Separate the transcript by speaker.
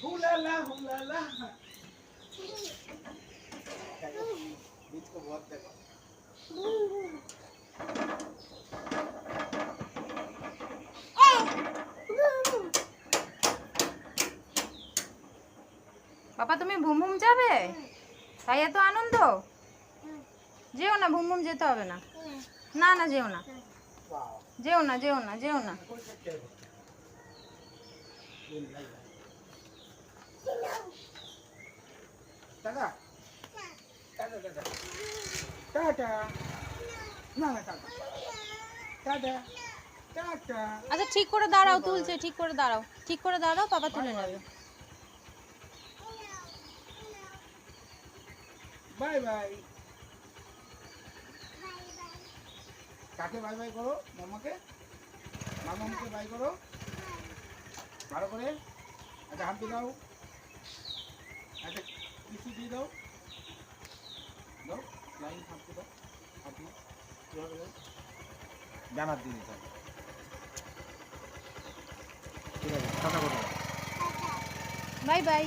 Speaker 1: हुलाला हुलाला बीच को बहुत देखो
Speaker 2: বাবা তুমি ভুম ভুম যাবে? তাই এত আনন্দ? যেও না, ভুম ভুম যেতে হবে না। না না যেও না, যেও না, যেও না, যেও না।
Speaker 1: টাটা টাটা টাটা টাটা না না টাটা টাটা টাটা
Speaker 2: আচ্ছা ঠিক করে দাঁড়াও, তুলছে, ঠিক করে দাঁড়াও, ঠিক করে দাঁড়াও, পাপা তুলে নেবে।
Speaker 1: বাই বাই কাকে বাই বাই করো? মামাকে, মামাকে বাই করো ভালো করে। একটা হাম্পি দাও, একটা কিছু দিয়ে দাও, দাও লাইন হাম্পি দাও, হাম্পি কীভাবে দাও? ডানার দিয়ে দিতে হবে। ঠিক আছে, কথা বলো।
Speaker 2: Bye bye.